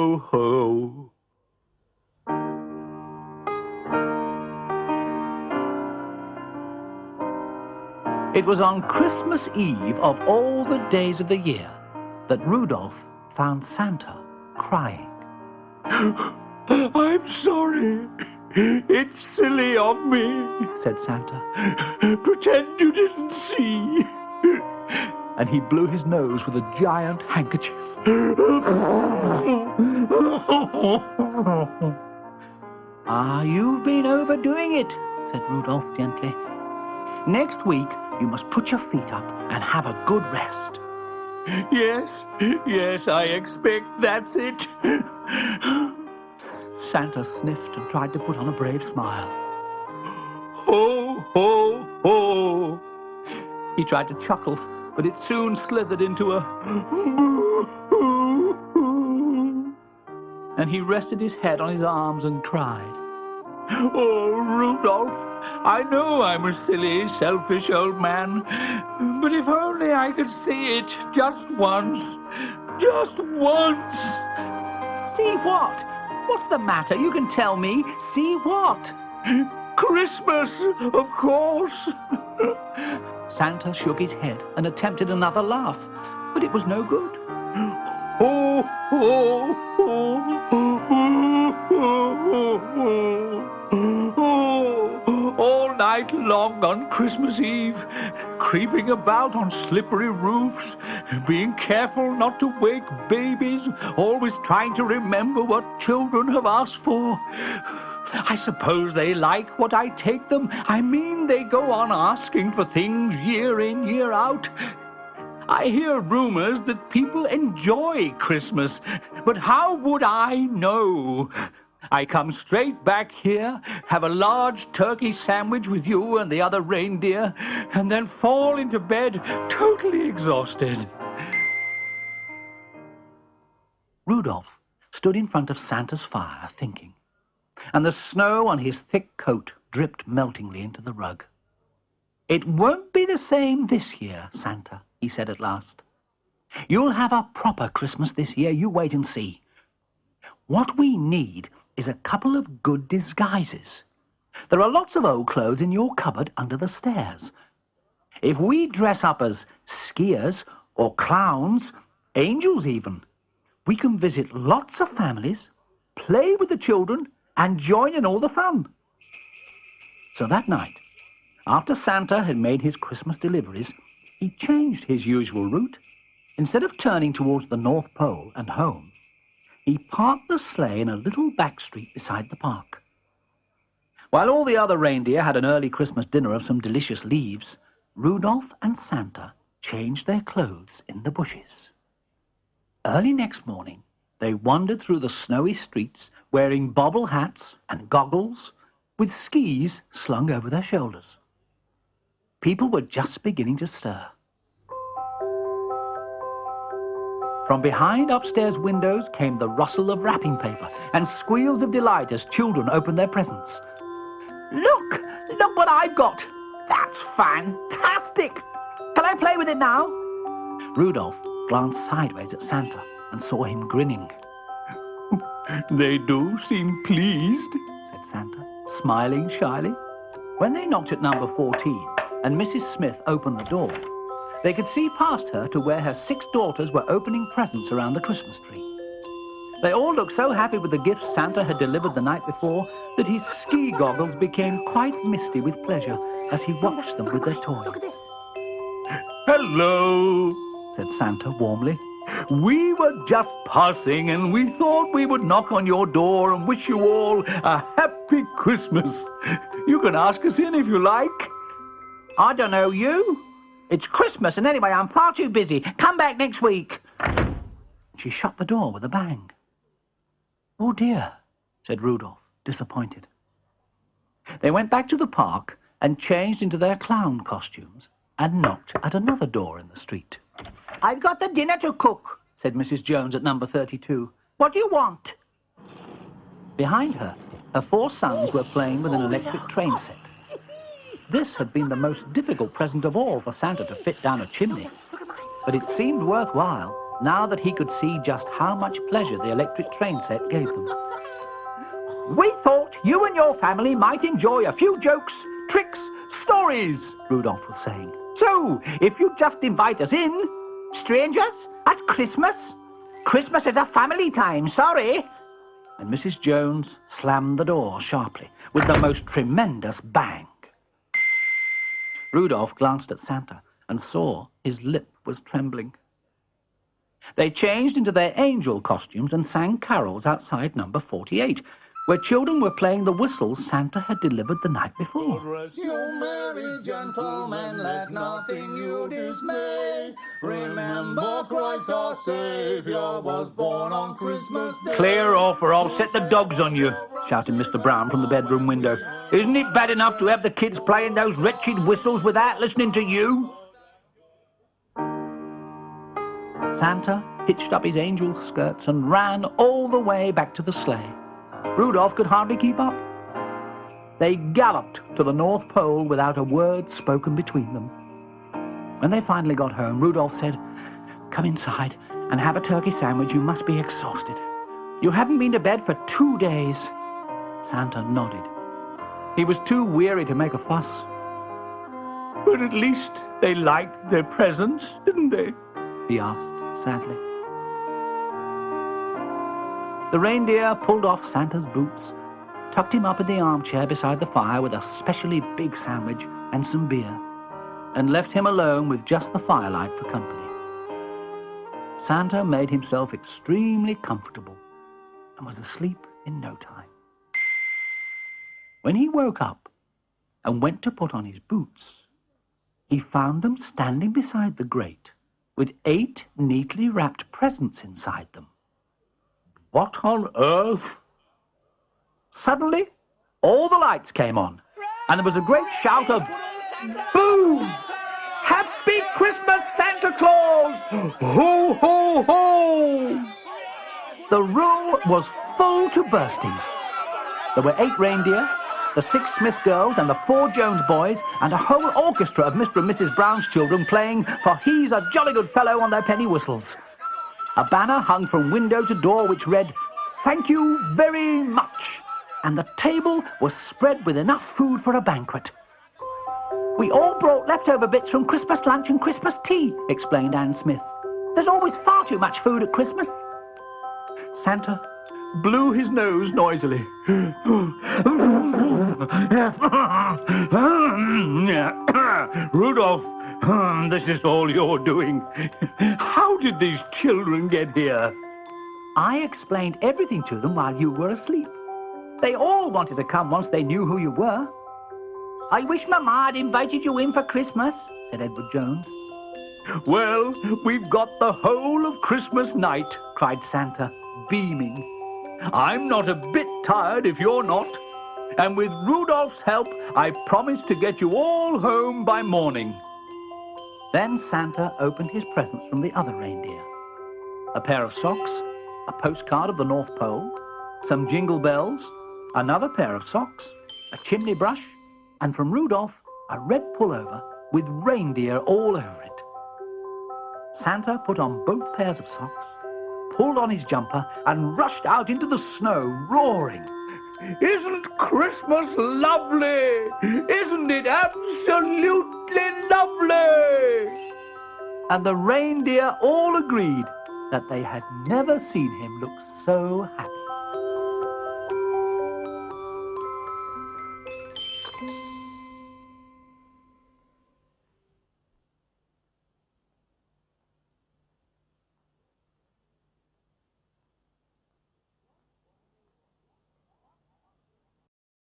ho, ho. It was on Christmas Eve of all the days of the year that Rudolph found Santa crying. I'm sorry. It's silly of me, said Santa. Pretend you didn't see. And he blew his nose with a giant handkerchief. Ah, you've been overdoing it, said Rudolph gently. Next week, you must put your feet up and have a good rest. Yes, I expect that's it. Santa sniffed and tried to put on a brave smile. Ho, ho, ho. He tried to chuckle, but it soon slithered into a boo-hoo. And he rested his head on his arms and cried. Oh, Rudolph, I know I'm a silly, selfish old man, but if only I could see it just once. Just once. See what? What's the matter? You can tell me. See what? Christmas, of course. Santa shook his head and attempted another laugh, but it was no good. Ho, ho, ho, ho, ho, ho. All night long on Christmas Eve, creeping about on slippery roofs, being careful not to wake babies, always trying to remember what children have asked for. I suppose they like what I take them. I mean, they go on asking for things year in, year out. I hear rumors that people enjoy Christmas, but how would I know? I come straight back here, have a large turkey sandwich with you and the other reindeer, and then fall into bed totally exhausted. Rudolph stood in front of Santa's fire thinking, and the snow on his thick coat dripped meltingly into the rug. It won't be the same this year, Santa, he said at last. You'll have a proper Christmas this year, you wait and see. What we need is a couple of good disguises. There are lots of old clothes in your cupboard under the stairs. If we dress up as skiers or clowns, angels even, we can visit lots of families, play with the children, and join in all the fun. So that night, after Santa had made his Christmas deliveries, he changed his usual route. Instead of turning towards the North Pole and home, he parked the sleigh in a little back street beside the park. While all the other reindeer had an early Christmas dinner of some delicious leaves, Rudolph and Santa changed their clothes in the bushes. Early next morning, they wandered through the snowy streets wearing bobble hats and goggles with skis slung over their shoulders. People were just beginning to stir. From behind upstairs windows came the rustle of wrapping paper and squeals of delight as children opened their presents. Look what I've got! That's fantastic! Can I play with it now? Rudolph glanced sideways at Santa and saw him grinning. They do seem pleased, said Santa, smiling shyly. When they knocked at number 14 and Mrs. Smith opened the door, they could see past her to where her 6 daughters were opening presents around the Christmas tree. They all looked so happy with the gifts Santa had delivered the night before that his ski goggles became quite misty with pleasure as he watched them with their toys. Look at this. Hello, said Santa warmly. We were just passing and we thought we would knock on your door and wish you all a happy Christmas. You can ask us in if you like. I don't know you. It's Christmas, and anyway, I'm far too busy. Come back next week. She shut the door with a bang. Oh, dear, said Rudolph, disappointed. They went back to the park and changed into their clown costumes and knocked at another door in the street. I've got the dinner to cook, said Mrs. Jones at number 32. What do you want? Behind her, her 4 sons were playing with an electric train set. This had been the most difficult present of all for Santa to fit down a chimney. But it seemed worthwhile now that he could see just how much pleasure the electric train set gave them. "We thought you and your family might enjoy a few jokes, tricks, stories," Rudolph was saying. "So, if you'd just invite us in, strangers, at Christmas? Christmas is a family time, sorry." And Mrs. Jones slammed the door sharply, with the most tremendous bang. Rudolph glanced at Santa and saw his lip was trembling. They changed into their angel costumes and sang carols outside number 48, where children were playing the whistles Santa had delivered the night before. Rest you merry gentlemen, let nothing you dismay. Remember Christ our Saviour was born on Christmas Day. "Clear off or I'll set the dogs on you," shouted Mr. Brown from the bedroom window. "Isn't it bad enough to have the kids playing those wretched whistles without listening to you?" Santa hitched up his angel's skirts and ran all the way back to the sleigh. Rudolph could hardly keep up. They galloped to the North Pole without a word spoken between them. When they finally got home, Rudolph said, "Come inside and have a turkey sandwich. You must be exhausted. You haven't been to bed for 2 days." Santa nodded. He was too weary to make a fuss. "But at least they liked their presents, didn't they?" he asked sadly. The reindeer pulled off Santa's boots, tucked him up in the armchair beside the fire with a specially big sandwich and some beer, and left him alone with just the firelight for company. Santa made himself extremely comfortable and was asleep in no time. When he woke up and went to put on his boots, he found them standing beside the grate with 8 neatly wrapped presents inside them. What on earth? Suddenly, all the lights came on, and there was a great shout of, "Boom! Happy Christmas, Santa Claus! Ho, ho, ho!" The room was full to bursting. There were 8 reindeer, the 6 Smith girls, and the 4 Jones boys, and a whole orchestra of Mr. and Mrs. Brown's children playing "For He's a Jolly Good Fellow" on their penny whistles. A banner hung from window to door which read, "Thank you very much," and the table was spread with enough food for a banquet. "We all brought leftover bits from Christmas lunch and Christmas tea," explained Anne Smith. "There's always far too much food at Christmas." Santa blew his nose noisily. "Rudolph, this is all you're doing. How did these children get here?" "I explained everything to them while you were asleep. They all wanted to come once they knew who you were." "I wish Mama had invited you in for Christmas," said Edward Jones. "Well, we've got the whole of Christmas night," cried Santa, beaming. "I'm not a bit tired if you're not. And with Rudolph's help, I promise to get you all home by morning." Then Santa opened his presents from the other reindeer. A pair of socks, a postcard of the North Pole, some jingle bells, another pair of socks, a chimney brush, and from Rudolph, a red pullover with reindeer all over it. Santa put on both pairs of socks, pulled on his jumper, and rushed out into the snow, roaring, "Isn't Christmas lovely? Isn't it absolutely lovely?" And the reindeer all agreed that they had never seen him look so happy.